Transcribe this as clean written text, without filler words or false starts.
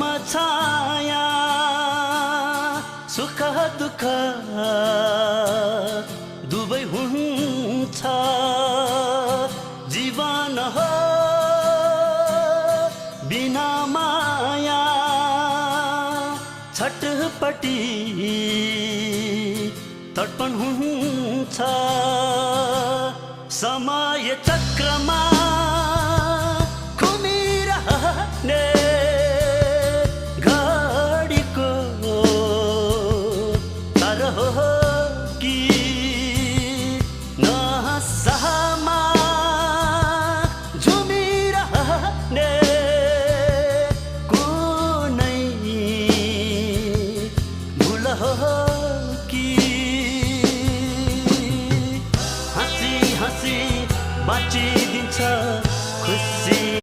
छाया सुख दुःख दुवै हुन्छ जीवन हो बिना माया छटपटी तर्पण हुन्छ समय चक्रमा